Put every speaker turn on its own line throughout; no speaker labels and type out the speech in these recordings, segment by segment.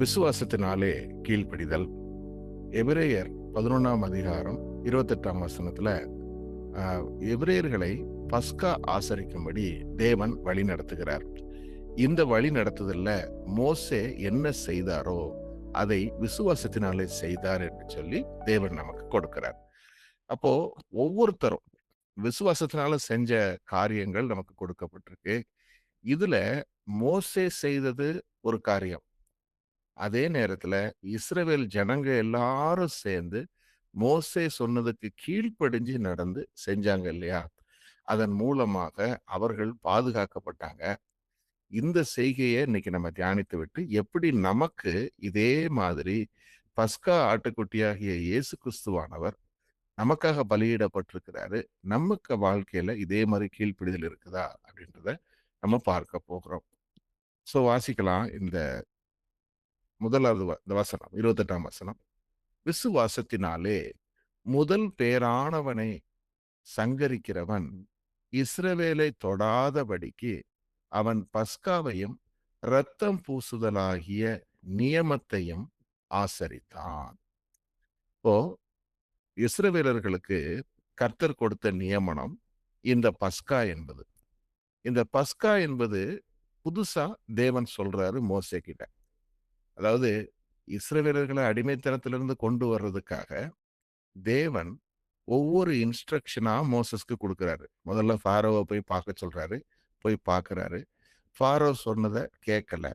விசுவாசத்தினாலே கீழ்ப்படிதல். எபிரேயர் 11ஆம் அதிகாரம் 28ஆம் வசனத்துல எபிரேயர்களை பஸ்கா ஆசரிக்கும்படி தேவன் வழி நடத்துகிறார். இந்த வழி நடத்துதல்ல மோசே என்ன செய்தாரோ அதை விசுவாசத்தினாலே செய்தார் என்று சொல்லி தேவன் நமக்கு கொடுக்கிறார். அப்போ ஒவ்வொருத்தரும் விசுவாசத்தினால செஞ்ச காரியங்கள் நமக்கு கொடுக்கப்பட்டிருக்கு. இதுல மோசே செய்தது ஒரு காரியம். அதே நேரத்துல இஸ்ரவேல் ஜனங்க எல்லாரும் சேர்ந்து மோசே சொன்னதுக்கு கீழ்ப்படிஞ்சு நடந்து செஞ்சாங்க இல்லையா? அதன் மூலமாக அவர்கள் பாதுகாக்கப்பட்டாங்க. இந்த செய்கையை இன்னைக்கு நம்ம தியானித்து விட்டு எப்படி நமக்கு இதே மாதிரி பஸ்கா ஆட்டுக்குட்டியாகிய இயேசு கிறிஸ்துவானவர் நமக்காக பலியிடப்பட்டிருக்கிறாரு, நமக்கு வாழ்க்கையில இதே மாதிரி கீழ்ப்படிதல் இருக்குதா அப்படின்றத நம்ம பார்க்க போகிறோம். சோ வாசிக்கலாம். இந்த முதலாவது இந்த வசனம் 28ஆம் வசனம். விசுவாசத்தினாலே முதல் பேரானவனை சங்கரிக்கிறவன் இஸ்ரவேலை தொடாதபடிக்கு அவன் பஸ்காவையும் இரத்தம் பூசுதலாகிய நியமத்தையும் ஆசரித்தான். இப்போ இஸ்ரவேலர்களுக்கு கர்த்தர் கொடுத்த நியமனம் இந்த பஸ்கா என்பது. இந்த பஸ்கா என்பது புதுசா தேவன் சொல்றாரு மோசே கிட்ட. அதாவது இஸ்ரவேலர்களை அடிமைத்தனத்திலிருந்து கொண்டு வர்றதுக்காக தேவன் ஒவ்வொரு இன்ஸ்ட்ரக்ஷனா மோசஸ்க்கு கொடுக்கிறாரு. முதல்ல ஃபாரோவை போய் பார்க்க சொல்றாரு. போய் பார்க்கறாரு. ஃபாரோ சொன்னதை கேட்கல.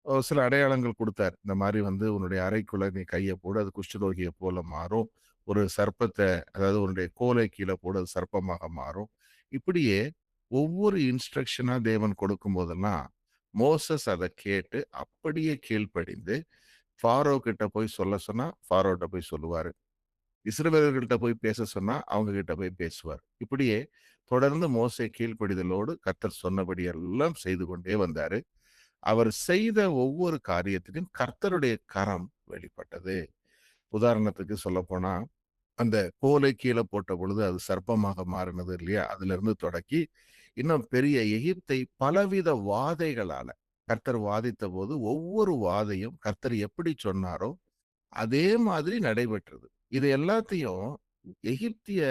ஒரு சில அடையாளங்கள் கொடுத்தார். இந்த மாதிரி உன்னுடைய அறைக்குள்ள நீ கையை போடு, அது குஷ்டரோகியை போல மாறும். ஒரு சர்ப்பத்தை, அதாவது உன்னுடைய கோலை கீழே போடு, அது சர்ப்பமாக மாறும். இப்படியே ஒவ்வொரு இன்ஸ்ட்ரக்ஷனா தேவன் கொடுக்கும் போதெல்லாம் மோசஸ் அதை கேட்டு அப்படியே கீழ்ப்படிந்து ஃபாரோ கிட்ட போய் சொல்ல சொன்னா ஃபாரோட்ட போய் சொல்லுவாரு. இஸ்ரவேலர்கள்ட்ட போய் பேச சொன்னா அவங்க கிட்ட போய் பேசுவார். இப்படியே தொடர்ந்து மோசே கீழ்ப்படிதலோடு கர்த்தர் சொன்னபடி எல்லாம் செய்து கொண்டே வந்தாரு. அவர் செய்த ஒவ்வொரு காரியத்திலும் கர்த்தருடைய கரம் வெளிப்பட்டது. உதாரணத்துக்கு சொல்ல போனா, அந்த கோலை கீழே போட்ட பொழுது அது சர்ப்பமாக மாறினது இல்லையா? அதுல இருந்து தொடக்கி இன்னும் பெரிய எகிப்தை பலவித வாதைகளால கர்த்தர் வாதித்த போது ஒவ்வொரு வாதையும் கர்த்தர் எப்படி சொன்னாரோ அதே மாதிரி நடைபெற்றது. இது எல்லாத்தையும் எகிப்திய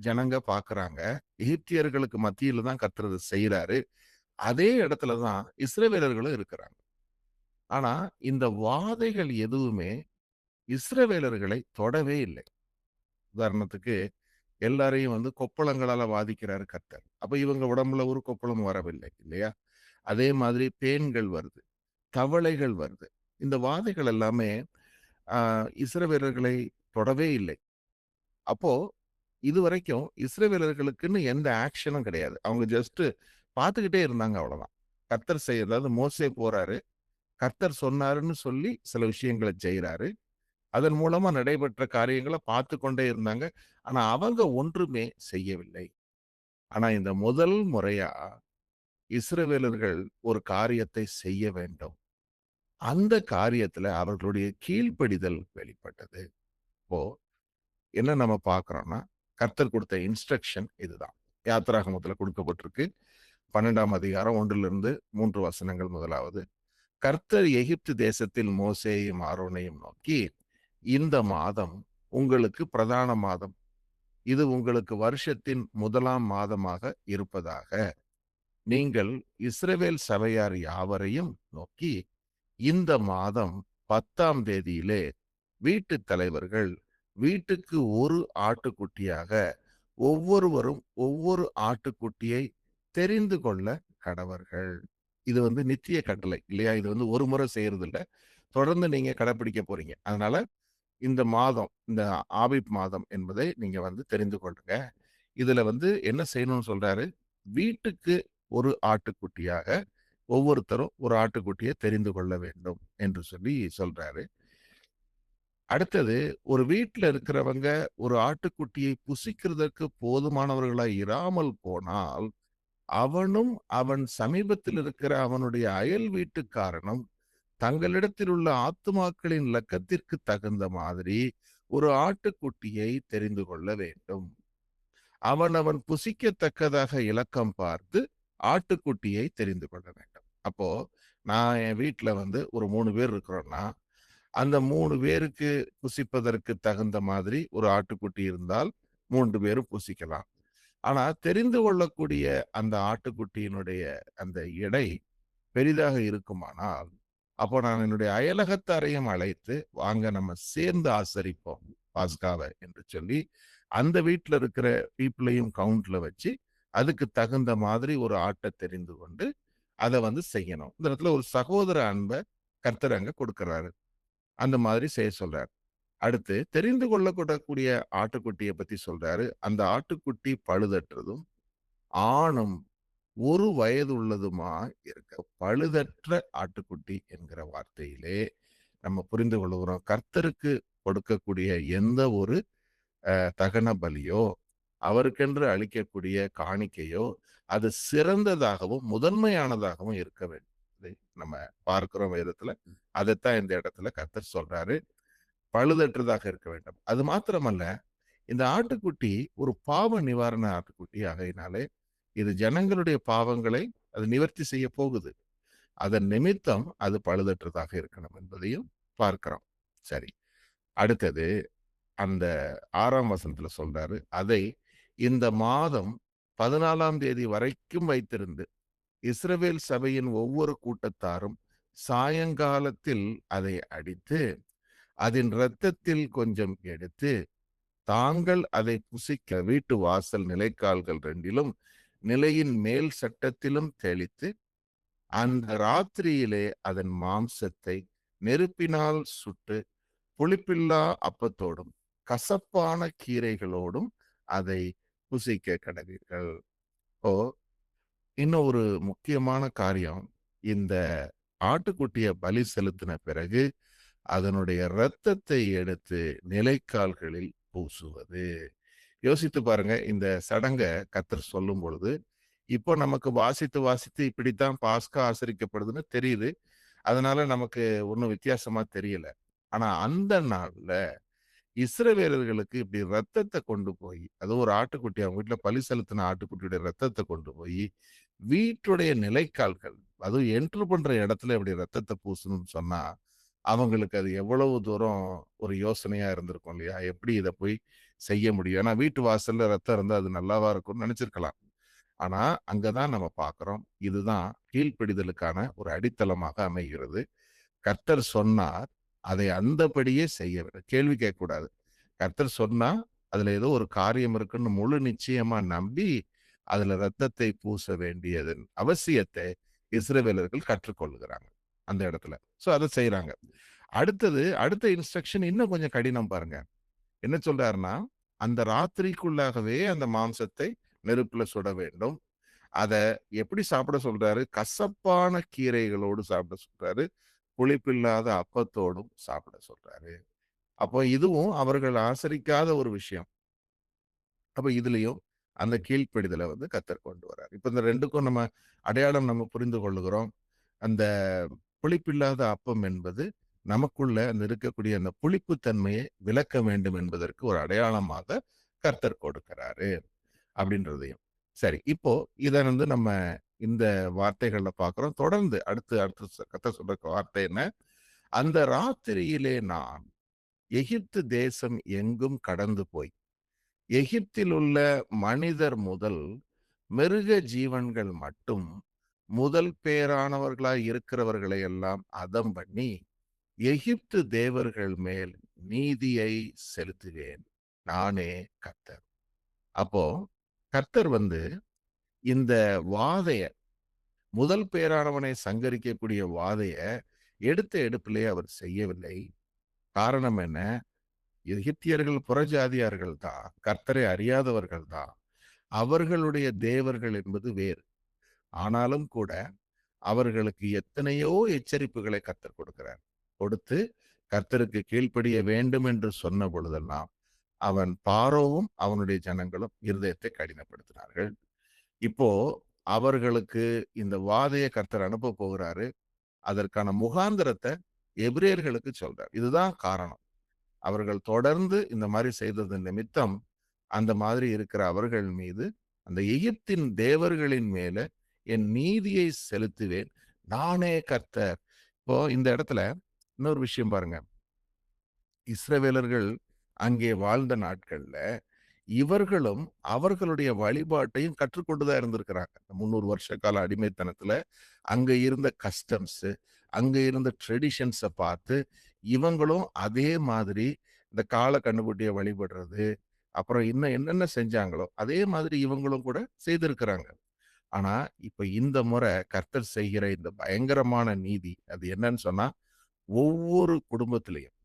ஜனங்க பாக்குறாங்க. எகிப்தியர்களுக்கு மத்தியில தான் கர்த்தர் அதை செய்யறாரு. அதே இடத்துலதான் இஸ்ரவேலர்களும் இருக்கிறாங்க. ஆனா இந்த வாதைகள் எதுவுமே இஸ்ரவேலர்களை தொடவே இல்லை. உதாரணத்துக்கு எல்லாரையும் கொப்பளங்களால வாதிக்கிறாரு கர்த்தர். அப்ப இவங்க உடம்புல ஒரு கொப்பளம் வரவில்லை இல்லையா? அதே மாதிரி பேன்கள் வருது, தவளைகள் வருது. இந்த வாதைகள் எல்லாமே இஸ்ரவேலர்களை தொடவே இல்லை. அப்போ இதுவரைக்கும் இஸ்ரவேலர்களுக்குன்னு எந்த ஆக்ஷனும் கிடையாது. அவங்க ஜஸ்ட் பார்த்துக்கிட்டே இருந்தாங்க, அவ்வளவுதான். கர்த்தர் செய்ய, அதாவது மோசே போறாரு, கர்த்தர் சொன்னாருன்னு சொல்லி சில விஷயங்களை செய்யறாரு. அதன் மூலமா நடைபெற்ற காரியங்களை பார்த்து கொண்டே இருந்தாங்க. ஆனா அவங்க ஒன்றுமே செய்யவில்லை. ஆனா இந்த முதல் முறையா இஸ்ரவேலர்கள் ஒரு காரியத்தை செய்ய வேண்டும். அந்த காரியத்துல அவர்களுடைய கீழ்ப்படிதல் வெளிப்பட்டது. இப்போ என்ன நம்ம பார்க்கிறோம்னா, கர்த்தர் கொடுத்த இன்ஸ்ட்ரக்ஷன் இதுதான். யாத்திராகமத்துல கொடுக்கப்பட்டிருக்கு. 12ஆம் அதிகாரம் 1 3 வசனங்கள். முதலாவது, கர்த்தர் எகிப்து தேசத்தில் மோசேயையும் ஆரோனையும் நோக்கி, இந்த மாதம் உங்களுக்கு பிரதான மாதம். இது உங்களுக்கு வருஷத்தின் முதலாம் மாதமாக இருப்பதாக. நீங்கள் இஸ்ரவேல் சபையார் யாவரையும் நோக்கி, இந்த மாதம் 10ஆம் தேதியிலே வீட்டு தலைவர்கள் வீட்டுக்கு ஒரு ஆட்டுக்குட்டியாக ஒவ்வொருவரும் ஒவ்வொரு ஆட்டுக்குட்டியை தெரிந்து கொள்ள கடவர்கள். இது நித்திய கட்டளை இல்லையா? இது ஒரு முறை செய்யறது இல்ல, தொடர்ந்து நீங்க கடைபிடிக்க போறீங்க. அதனால இந்த மாதம், இந்த ஆபீப் மாதம் என்பதை நீங்க தெரிந்து கொள்ளுங்க. இதுல என்ன செய்யணும்னு சொல்றாரு? வீட்டுக்கு ஒரு ஆட்டுக்குட்டியாக ஒவ்வொருத்தரும் ஒரு ஆட்டுக்குட்டியை தெரிந்து கொள்ள வேண்டும் என்று சொல்லி சொல்றாரு. அடுத்தது, ஒரு வீட்டுல இருக்கிறவங்க ஒரு ஆட்டுக்குட்டியை புசிக்கிறதற்கு போதுமானவர்களாய் இராமல் போனால், அவனும் அவன் சமீபத்தில் இருக்கிற அவனுடைய அயல் வீட்டுக்காரனும் தங்களிடத்தில் உள்ள ஆத்துமாக்களின் லக்கத்திற்கு தகுந்த மாதிரி ஒரு ஆட்டுக்குட்டியை தெரிந்து கொள்ள வேண்டும். அவன் புசிக்கத்தக்கதாக இலக்கம் பார்த்து ஆட்டுக்குட்டியை தெரிந்து கொள்ள வேண்டும். அப்போ நான் என் வீட்ல வந்து ஒரு 3 பேர் இருக்கிறோம்னா, அந்த 3 பேருக்கு புசிப்பதற்கு தகுந்த மாதிரி ஒரு ஆட்டுக்குட்டி இருந்தால் 3 பேரும் புசிக்கலாம். ஆனா தெரிந்து கொள்ளக்கூடிய அந்த ஆட்டுக்குட்டியினுடைய அந்த எடை பெரிதாக இருக்குமானால், அப்போ நான் என்னுடைய அயலகத்தாரையும் அழைத்து, "வாங்க நம்ம சேர்ந்து ஆசரிப்போம் பாஸ்காவ" என்று சொல்லி, அந்த வீட்ல இருக்கிற பீப்பிளையும் கவுண்ட்ல வச்சு, அதுக்கு தகுந்த மாதிரி ஒரு ஆட்ட தெரிந்து கொண்டு, அத வந்து செய்யணும். இந்த இடத்துல ஒரு சகோதர அன்ப கர்த்தர் அங்க கொடுக்கிறாரு. அந்த மாதிரி செய்ய சொல்றாரு. அடுத்து தெரிந்து கொள்ளக்கூடக்கூடிய ஆட்டுக்குட்டிய பத்தி சொல்றாரு. அந்த ஆட்டுக்குட்டி பழுதற்றதும், ஆணும் ஒரு வயது உள்ளதுமா இருக்க பழுதற்ற ஆட்டுக்குட்டி என்கிற வார்த்தையிலே நம்ம புரிந்து கொள்கிறோம். கர்த்தருக்கு கொடுக்கக்கூடிய எந்த ஒரு தகன பலியோ, அவருக்கென்று அளிக்கக்கூடிய காணிக்கையோ, அது சிறந்ததாகவும், முதன்மையானதாகவும் இருக்க வேண்டும். இதை நம்ம பார்க்கிறோம் வேதத்துல. அதைத்தான் இந்த இடத்துல கர்த்தர் சொல்றாரு. பழுதற்றதாக இருக்க வேண்டும். அது மாத்திரமல்ல, இந்த ஆட்டுக்குட்டி ஒரு பாவ நிவாரண ஆட்டுக்குட்டி ஆகையினாலே, இது ஜனங்களுடைய பாவங்களை அது நிவர்த்தி செய்ய போகுது. அதன் நிமித்தம் அது பழுதற்றதாக இருக்கணும் என்பதையும் பார்க்கிறோம். சரி. அடுத்தது அந்த 6ஆம் வசனத்துல சொல்றாரு. அதை இந்த மாதம் 14ஆம் தேதி வரைக்கும் வைத்திருந்து, இஸ்ரவேல் சபையின் ஒவ்வொரு கூட்டத்தாரும் சாயங்காலத்தில் அதை அடித்து, அதன் இரத்தத்தில் கொஞ்சம் எடுத்து, தாங்கள் அதை புசிக்க வீட்டு வாசல் நிலைக்கால்கள் 2லும் நிலையின் மேல் சட்டத்திலும் தெளித்து, அந்த ராத்திரியிலே அதன் மாம்சத்தை நெருப்பினால் சுட்டு, புளிப்பில்லா அப்பத்தோடும் கசப்பான கீரைகளோடும் அதை புசிக்க கடவீர்கள். இப்போ இன்னும் ஒரு முக்கியமான காரியம், இந்த ஆட்டுக்குட்டிய பலி செலுத்தின பிறகு அதனுடைய இரத்தத்தை எடுத்து நிலைக்கால்களில் பூசுவது. யோசித்து பாருங்க, இந்த சடங்க கர்த்தர் சொல்லும் பொழுது, இப்போ நமக்கு வாசித்து வாசித்து இப்படித்தான் பாஸ்கா ஆசரிக்கப்படுதுன்னு தெரியுது. அதனால நமக்கு ஒண்ணும் வித்தியாசமா தெரியல. ஆனா அந்த நாள்ல இஸ்ரவேலர்களுக்கு இப்படி ரத்தத்தை கொண்டு போய், அதுவும் ஒரு ஆட்டுக்குட்டி, அவங்க வீட்டுல பலி செலுத்தின ஆட்டுக்குட்டியுடைய ரத்தத்தை கொண்டு போய் வீட்டுடைய நிலைக்கால்கள், அதுவும் என்டர் பண்ற இடத்துல இப்படி ரத்தத்தை பூசணும்னு சொன்னா, அவங்களுக்கு அது எவ்வளவு தூரம் ஒரு யோசனையா இருந்திருக்கும் இல்லையா? எப்படி இத போய் செய்ய முடியும்? ஏன்னா வீட்டு வாசல்ல ரத்தம் இருந்தா அது நல்லாவா இருக்கும்னு நினைச்சிருக்கலாம். ஆனா அங்கதான் நம்ம பார்க்கிறோம். இதுதான் கீழ்ப்படிதலுக்கான ஒரு அடித்தளமாக அமைகிறது. கர்த்தர் சொன்னார், அதை அந்தபடியே செய்ய வேண்டும். கேள்வி கேட்கக்கூடாது. கர்த்தர் சொன்னா, அதுல ஏதோ ஒரு காரியம் இருக்குன்னு முழு நிச்சயமா நம்பி, அதுல ரத்தத்தை பூச வேண்டியதன் அவசியத்தை இஸ்ரவேலர்கள் கற்றுக்கொள்ளுகிறாங்க அந்த இடத்துல. சோ அத செய்றாங்க. அடுத்தது, அடுத்த இன்ஸ்ட்ரக்ஷன் இன்னும் கொஞ்சம் கடினம் பாருங்க. என்ன சொல்றாருன்னா, அந்த ராத்திரிக்குள்ளாகவே அந்த மாம்சத்தை நெருப்புல சுட வேண்டும். அத எப்படி சாப்பிட சொல்றாரு? கசப்பான கீரைகளோடு சாப்பிட சொல்றாரு. புளிப்பில்லாத அப்பத்தோடும் சாப்பிட சொல்றாரு. அப்போ இதுவும் அவர்கள் ஆசரிக்காத ஒரு விஷயம். அப்ப இதுலயும் அந்த கீழ்ப்படிதல வந்து கர்த்தர் கொண்டு வரார். இப்ப இந்த 2க்கும் நம்ம அடையாளம் நம்ம புரிந்து கொள்ளுகிறோம். அந்த புளிப்பில்லாத அப்பம் என்பது நமக்குள்ள அந்த இருக்கக்கூடிய அந்த புளிப்பு தன்மையை விலக்க வேண்டும் என்பதற்கு ஒரு அடையாளமாக கர்த்தர் கொடுக்கிறாரு அப்படின்றதையும். சரி, இப்போ இத வந்து நம்ம இந்த வார்த்தைகள்ல பார்க்கிறோம். தொடர்ந்து அடுத்து அடுத்து கர்த்தர் சொல்ற வார்த்தை என்ன? அந்த ராத்திரியிலே நான் எகிப்து தேசம் எங்கும் கடந்து போய், எகிப்தில் உள்ள மனிதர் முதல் மிருக ஜீவன்கள் மட்டும் முதல் பேரானவர்களாய் இருக்கிறவர்களை எல்லாம் அதம் பண்ணி, எகிப்து தேவர்கள் மேல் நீதியை செலுத்துவேன். நானே கர்த்தர். அப்போ கர்த்தர் வந்து இந்த வாதைய, முதல் பேரானவனை சங்கரிக்கக்கூடிய வாதைய எடுத்த எடுப்பிலே அவர் செய்யவில்லை. காரணம் என்ன? எகிப்தியர்கள் புறஜாதியார்கள் தான். கர்த்தரை அறியாதவர்கள் தான். அவர்களுடைய தேவர்கள் என்பது வேறு. ஆனாலும் கூட அவர்களுக்கு எத்தனையோ எச்சரிப்புகளை கர்த்தர் கொடுக்கிறார். கொடுத்து கர்த்தருக்கு கீழ்ப்படிய வேண்டும் என்று சொன்ன பொழுதெல்லாம் அவன் பார்வோவும் அவனுடைய ஜனங்களும் இருதயத்தை கடினப்படுத்தினார்கள். இப்போ அவர்களுக்கு இந்த வாதைய கர்த்தர் அனுப்ப போகிறாரு. அதற்கான முகாந்திரத்தை எபிரேயர்களுக்கு சொல்றார். இதுதான் காரணம். அவர்கள் தொடர்ந்து இந்த மாதிரி செய்தது நிமித்தம் அந்த மாதிரி இருக்கிற அவர்கள் மீது, அந்த எகிப்தின் தேவர்களின் மேல என் நீதியை செலுத்துவேன். நானே கர்த்தர். இப்போ இந்த இடத்துல இன்னொரு விஷயம் பாருங்க. இஸ்ரவேலர்கள் அங்கே வாழ்ந்த நாட்கள்ல, இவர்களும் அவர்களுடைய வழிபாட்டையும் கற்றுக்கொண்டு தான் இருந்திருக்கிறாங்க. 300 வருஷ கால அடிமைத்தனத்துல அங்க இருந்த கஸ்டம்ஸ், அங்க இருந்த ட்ரெடிஷன்ஸ பார்த்து, இவங்களும் அதே மாதிரி இந்த காள கன்னுக்குட்டிய வழிபடுறது, அப்புறம் இன்னும் என்னென்ன செஞ்சாங்களோ, அதே மாதிரி இவங்களும் கூட செய்திருக்கிறாங்க. ஆனா, இப்ப இந்த முறை கர்த்தர் செய்கிற இந்த பயங்கரமான நீதி, அது என்னன்னு சொன்னா, ஒவ்வொரு குடும்பத்திலயும்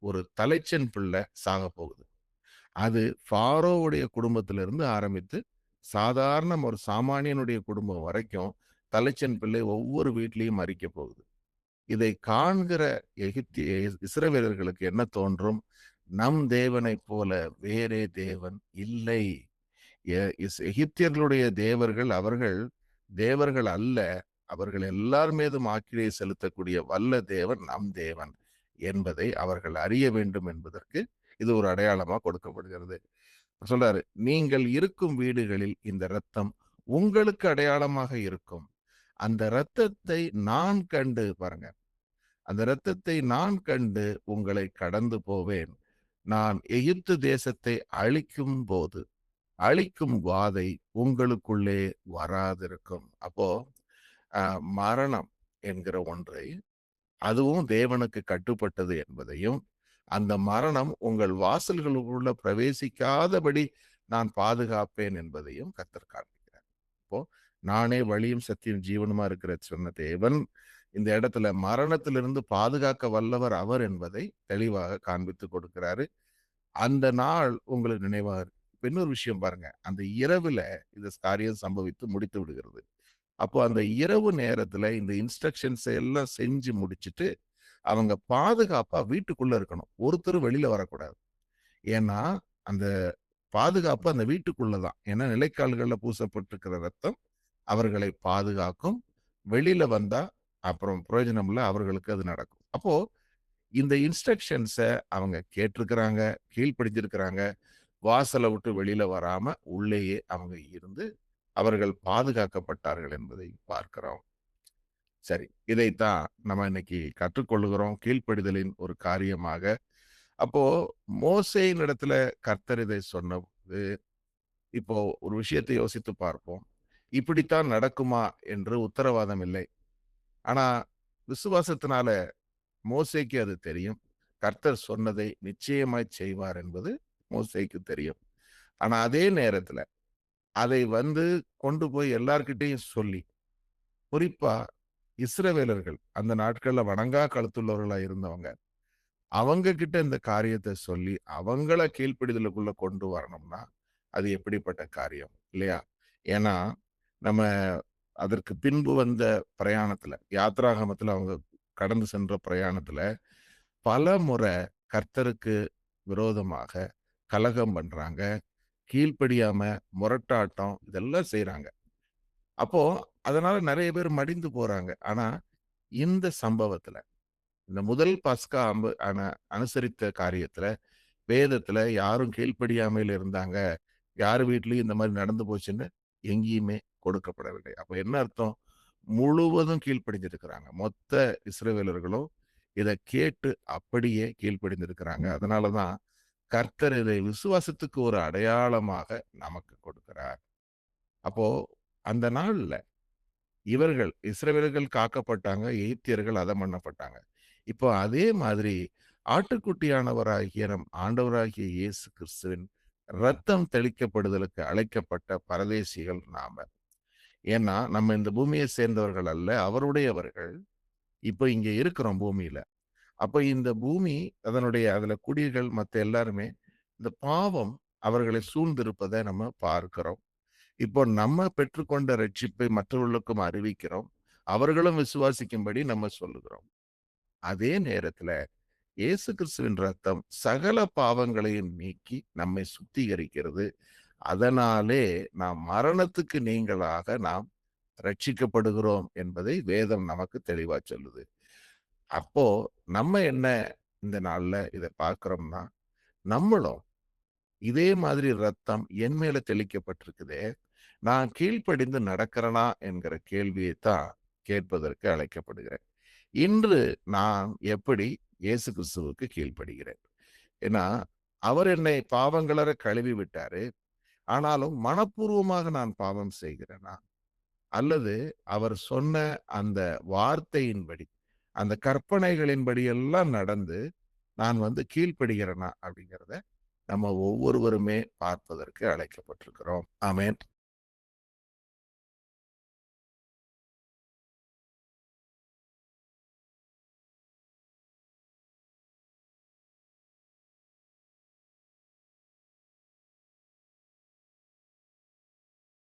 ஒரு தலைச்சன் பிள்ளை சாகப் போகுது. அது ஃபாரோவுடைய குடும்பத்திலிருந்து ஆரம்பித்து, சாதாரண ஒரு சாமானியனுடைய குடும்பம் வரைக்கும் தலைச்சன் பிள்ளை ஒவ்வொரு வீட்லயும் மரிக்கப் போகுது. இதை காண்கிற இஸ்ரவேலர்களுக்கு என்ன தோன்றும்? நம் தேவனைப் போல வேறே தேவன் இல்லை. எகிப்தியர்களுடைய தேவர்கள் அவர்கள் தேவர்கள் அல்ல. அவர்கள் எல்லார் மீதும் ஆக்கினை செலுத்தக்கூடிய வல்ல தேவன் நம் தேவன் என்பதை அவர்கள் அறிய வேண்டும் என்பதற்கு இது ஒரு அடையாளமா கொடுக்கப்படுகிறது. சொல்றாரு, நீங்கள் இருக்கும் வீடுகளில் இந்த இரத்தம் உங்களுக்கு அடையாளமாக இருக்கும். அந்த இரத்தத்தை நான் கண்டு பாருங்க. அந்த இரத்தத்தை நான் கண்டு உங்களை கடந்து போவேன். நான் எகிப்து தேசத்தை அழிக்கும் வாதை உங்களுக்குள்ளே வராதிருக்கும். அப்போ மரணம் என்கிற ஒன்றை, அதுவும் தேவனுக்கு கட்டுப்பட்டது என்பதையும், அந்த மரணம் உங்கள் வாசல்களுக்குள்ள பிரவேசிக்காதபடி நான் பாதுகாப்பேன் என்பதையும் கர்த்தர் காண்பிக்கிறார். இப்போ நானே வழியும் சத்தியம் ஜீவனுமா இருக்கிற சொன்ன தேவன் இந்த இடத்துல மரணத்திலிருந்து பாதுகாக்க வல்லவர் அவர் என்பதை தெளிவாக காண்பித்து கொடுக்கிறாரு. அந்த நாள் உங்களுக்கு நினைவா இருக்கு. இப்ப இன்னொரு விஷயம் பாருங்க. அந்த இரவுல இந்த காரியம் சம்பவித்து முடித்து விடுகிறது. அப்போ அந்த இரவு நேரத்துல இந்த இன்ஸ்ட்ரக்ஷன்ஸ் எல்லாம் செஞ்சு முடிச்சுட்டு, அவங்க பாதுகாப்பா வீட்டுக்குள்ள இருக்கணும். ஒருத்தரும் வெளியில வரக்கூடாது. ஏன்னா, அந்த பாதுகாப்பு அந்த வீட்டுக்குள்ள தான். ஏன்னா, நிலைக்கால்கள்ல பூசப்பட்டிருக்கிற ரத்தம் அவர்களை பாதுகாக்கும். வெளியில வந்தா அப்புறம் பிரயோஜனம் இல்ல. அவர்களுக்கு அது நடக்கும். அப்போ இந்த இன்ஸ்ட்ரக்ஷன்ஸ அவங்க கேட்டிருக்கிறாங்க, கீழ்ப்படிஞ்சிருக்கிறாங்க. வாசல விட்டு வெளியில வராம உள்ளேயே அவங்க இருந்து அவர்கள் பாதுகாக்கப்பட்டார்கள் என்பதை பார்க்கிறோம். சரி, இதைத்தான் நம்ம இன்னைக்கு கற்றுக்கொள்ளுகிறோம் கீழ்ப்படிதலின் ஒரு காரியமாக. அப்போ மோசேயின் இடத்துல கர்த்தர் இதை சொன்னபோது, இப்போ ஒரு விஷயத்தை யோசித்து பார்ப்போம். இப்படித்தான் நடக்குமா என்று உத்தரவாதம் இல்லை. ஆனா விசுவாசத்தினால மோசேக்கு அது தெரியும். கர்த்தர் சொன்னதை நிச்சயமாய் செய்வார் என்பது மோசேக்கு தெரியும். ஆனா அதே நேரத்துல அதை கொண்டு போய் எல்லார்கிட்டயும் சொல்லி, குறிப்பா இஸ்ரவேலர்கள் அந்த நாட்கள்ல வணங்கா கழுத்துள்ளவர்களா இருந்தவங்க, அவங்க கிட்ட இந்த காரியத்தை சொல்லி அவங்கள கீழ்ப்படிதலுக்குள்ள கொண்டு வரணும்னா அது எப்படிப்பட்ட காரியம் இல்லையா? ஏன்னா நம்ம அதற்கு பின்பு வந்த பிரயாணத்துல யாத்ராகமத்துல அவங்க கடந்து சென்ற பிரயாணத்துல பல முறை கர்த்தருக்கு விரோதமாக கலகம் பண்றாங்க, கீழ்ப்படியாம முரட்டாட்டம் இதெல்லாம் செய்றாங்க. அப்போ அதனால நிறைய பேர் மடிந்து போறாங்க. ஆனா இந்த சம்பவத்துல இந்த முதல் பஸ்கா அனுசரித்த காரியத்துல வேதத்துல யாரும் கீழ்ப்படியாமையில இருந்தாங்க, யார் வீட்லயும் இந்த மாதிரி நடந்து போச்சுன்னு எங்கேயுமே கொடுக்கப்படவில்லை. அப்ப என்ன அர்த்தம்? முழுவதும் கீழ்ப்படிஞ்சிருக்கிறாங்க. மொத்த இஸ்ரவேலர்களும் இத கேட்டு அப்படியே கீழ்ப்படிந்திருக்கிறாங்க. அதனாலதான் கர்த்தர் இதை விசுவாசத்துக்கு ஒரு அடையாளமாக நமக்கு கொடுக்கிறார். அப்போ அந்த நாள்ல இஸ்ரவேலர்கள் காக்கப்பட்டாங்க, எகிப்தியர்கள் அதம் பண்ணப்பட்டாங்க. இப்போ அதே மாதிரி ஆட்டுக்குட்டியானவராகிய நம் ஆண்டவராகிய இயேசு கிறிஸ்துவின் ரத்தம் தெளிக்கப்படுதலுக்கு அழைக்கப்பட்ட பரதேசிகள் நாம. ஏன்னா நம்ம இந்த பூமியை சேர்ந்தவர்கள் அல்ல, அவருடையவர்கள். இப்ப இங்க இருக்கிறோம் பூமியில. அப்ப இந்த பூமி அதுல குடிகள் மத்த எல்லாருமே இந்த பாவம் அவர்களை சூழ்ந்திருப்பதை நம்ம பார்க்கிறோம். இப்போ நம்ம பெற்றுக்கொண்ட ரட்சிப்பை மற்றவர்களுக்கும் அறிவிக்கிறோம். அவர்களும் விசுவாசிக்கும்படி நம்ம சொல்லுகிறோம். அதே நேரத்துல இயேசு கிறிஸ்துவின் ரத்தம் சகல பாவங்களையும் நீக்கி நம்மை சுத்திகரிக்கிறது. அதனாலே நாம் மரணத்துக்கு நாம் ரட்சிக்கப்படுகிறோம் என்பதை வேதம் நமக்கு தெளிவா சொல்லுது. அப்போ நம்ம என்ன இந்த நாள்ல இத பார்க்கிறோம்னா, நம்மளும் இதே மாதிரி ரத்தம் என் மேல தெளிக்கப்பட்டிருக்குதே, நான் கீழ்ப்படிந்து நடக்கிறனா என்கிற கேள்வியை தான் கேட்பதற்கு அழைக்கப்படுகிறேன். இன்று நான் எப்படி இயேசு கிறிஸ்துவுக்கு கீழ்ப்படுகிறேன்? ஏன்னா, அவர் என்னை பாவங்களற கழுவி விட்டாரு. ஆனாலும் மனப்பூர்வமாக நான் பாவம் செய்கிறேனா? அல்லது அவர் சொன்ன அந்த வார்த்தையின்படி, அந்த கற்பனைகளின்படி எல்லாம் நடந்து, நான் கீழ்ப்படுகிறேனா? அப்படிங்கிறத நம்ம ஒவ்வொருவருமே பார்ப்பதற்கு அழைக்கப்பட்டிருக்கிறோம். ஆமென்.